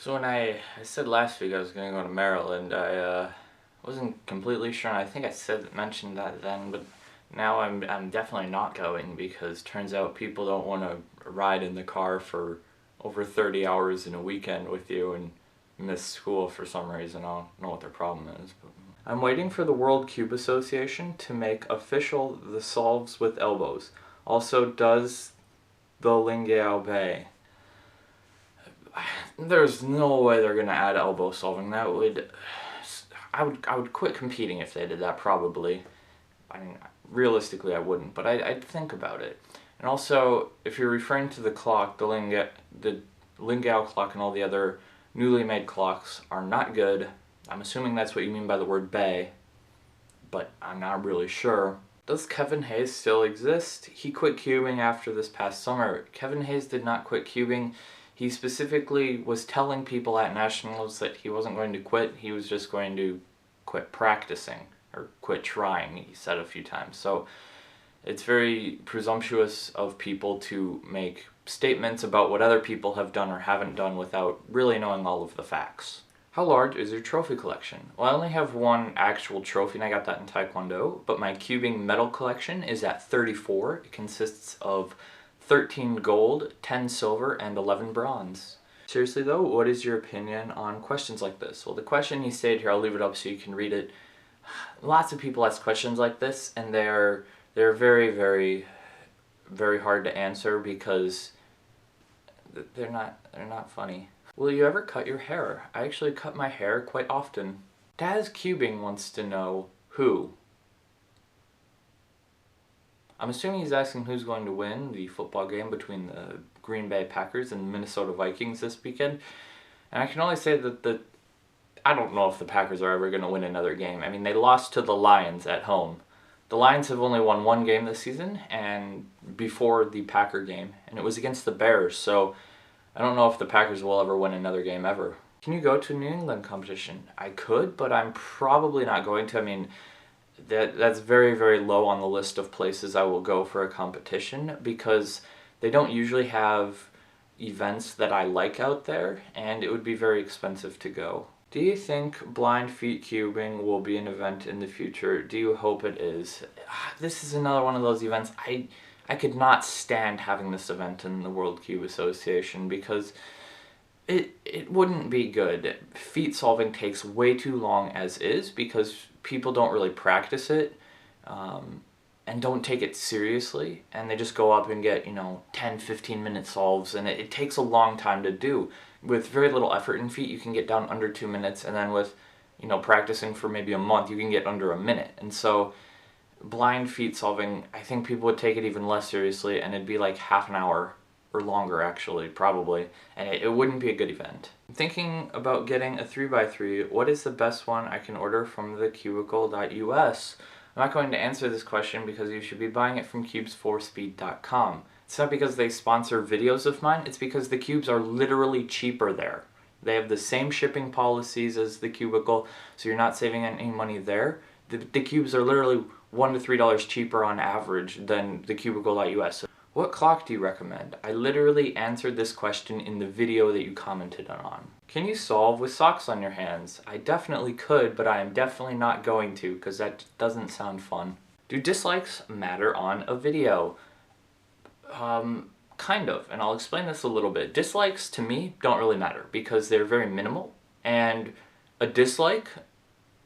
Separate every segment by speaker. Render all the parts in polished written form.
Speaker 1: So when I said last week I was going to go to Maryland, I wasn't completely sure, and I think I mentioned that then, but now I'm definitely not going because turns out people don't want to ride in the car for over 30 hours in a weekend with you and miss school for some reason. I don't know what their problem is. But I'm waiting for the World Cube Association to make official the solves with elbows. Also, does the Lingao-Bay. There's no way they're gonna add elbow solving. That would, I would quit competing if they did that probably. I mean, realistically I wouldn't, but I'd think about it. And also, if you're referring to the clock, the Lingao clock and all the other newly made clocks are not good. I'm assuming that's what you mean by the word bay, but I'm not really sure. Does Kevin Hayes still exist? He quit cubing after this past summer. Kevin Hayes did not quit cubing. He specifically was telling people at nationals that he wasn't going to quit. He was just going to quit practicing, or quit trying, he said a few times. So it's very presumptuous of people to make statements about what other people have done or haven't done without really knowing all of the facts. How large is your trophy collection? Well, I only have one actual trophy, and I got that in Taekwondo, but my cubing medal collection is at 34. It consists of 13 gold, 10 silver, and 11 bronze. Seriously though, what is your opinion on questions like this? Well, the question he stated here, I'll leave it up so you can read it. Lots of people ask questions like this, and they're very, very, very hard to answer because they're not funny. Will you ever cut your hair? I actually cut my hair quite often. Daz Cubing wants to know who. I'm assuming he's asking who's going to win the football game between the Green Bay Packers and the Minnesota Vikings this weekend. And I can only say that I don't know if the Packers are ever going to win another game. I mean, they lost to the Lions at home. The Lions have only won one game this season, and before the Packer game, and it was against the Bears, so I don't know if the Packers will ever win another game ever. Can you go to a New England competition? I could, but I'm probably not going to. I mean, that's very, very low on the list of places I will go for a competition because they don't usually have events that I like out there, and it would be very expensive to go. Do you think blind feet cubing will be an event in the future? Do you hope it is? This is another one of those events. I could not stand having this event in the World Cube Association because it wouldn't be good. Feet solving takes way too long as is because people don't really practice it and don't take it seriously, and they just go up and get 10-15 minute solves, and it takes a long time to do. With very little effort in feet you can get down under 2 minutes, and then with practicing for maybe a month you can get under a minute. And so blind feet solving, I think people would take it even less seriously, and it'd be like half an hour or longer actually, probably, and it wouldn't be a good event. I'm thinking about getting a 3x3. What is the best one I can order from the cubicle.us? I'm not going to answer this question because you should be buying it from cubes4speed.com. It's not because they sponsor videos of mine, it's because the cubes are literally cheaper there. They have the same shipping policies as the Cubicle, so you're not saving any money there. The cubes are literally $1 to $3 cheaper on average than the cubicle.us. What clock do you recommend? I literally answered this question in the video that you commented on. Can you solve with socks on your hands? I definitely could, but I am definitely not going to because that doesn't sound fun. Do dislikes matter on a video? Kind of, and I'll explain this a little bit. Dislikes to me don't really matter because they're very minimal, and a dislike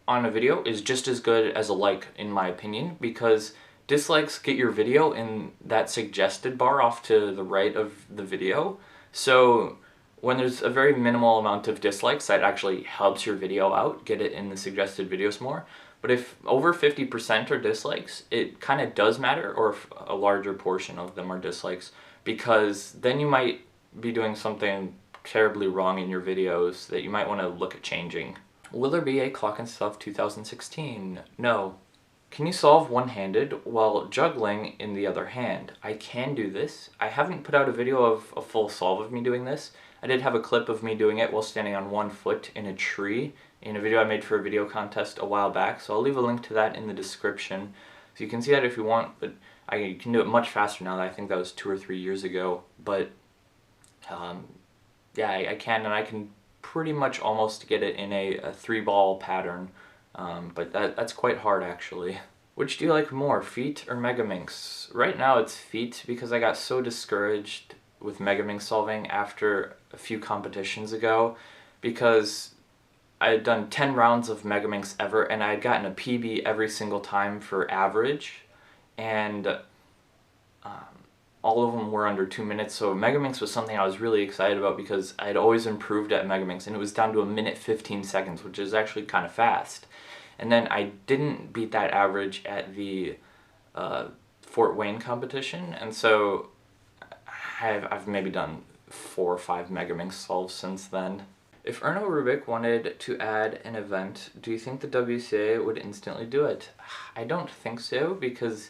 Speaker 1: on a video is just as good as a like in my opinion because dislikes get your video in that suggested bar off to the right of the video. So when there's a very minimal amount of dislikes, that actually helps your video out, get it in the suggested videos more. But if over 50% are dislikes, it kind of does matter, or if a larger portion of them are dislikes, because then you might be doing something terribly wrong in your videos that you might want to look at changing. Will there be a Clock and Stuff 2016? No. Can you solve one-handed while juggling in the other hand? I can do this. I haven't put out a video of a full solve of me doing this. I did have a clip of me doing it while standing on one foot in a tree in a video I made for a video contest a while back, so I'll leave a link to that in the description. So you can see that if you want, but I can do it much faster now. I think that was 2 or 3 years ago, but yeah, I can, and I can pretty much almost get it in a 3-ball pattern, but that's quite hard actually. Which do you like more, Feet or Megaminx? Right now it's Feet because I got so discouraged with Megaminx solving after a few competitions ago, because I had done 10 rounds of Megaminx ever and I had gotten a PB every single time for average, and all of them were under 2 minutes, so Megaminx was something I was really excited about because I had always improved at Megaminx, and it was down to 1:15, which is actually kind of fast. And then I didn't beat that average at the Fort Wayne competition, and so I've maybe done 4 or 5 Megaminx solves since then. If Erno Rubik wanted to add an event, do you think the WCA would instantly do it? I don't think so, because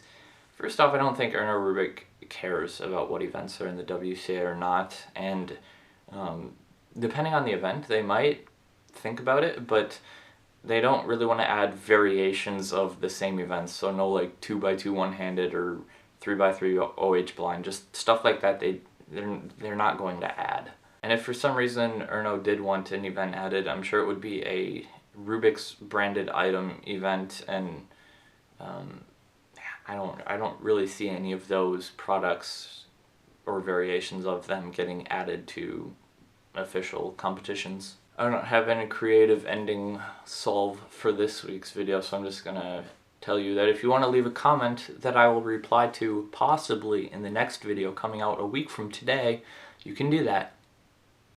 Speaker 1: first off, I don't think Erno Rubik cares about what events are in the WCA or not, and depending on the event, they might think about it, but they don't really want to add variations of the same events, so no like 2x2 one-handed or 3x3 OH blind, just stuff like that they're not going to add. And if for some reason Erno did want an event added, I'm sure it would be a Rubik's branded item event, and I don't really see any of those products or variations of them getting added to official competitions. I don't have any creative ending solve for this week's video, so I'm just gonna tell you that if you want to leave a comment that I will reply to possibly in the next video coming out a week from today, you can do that.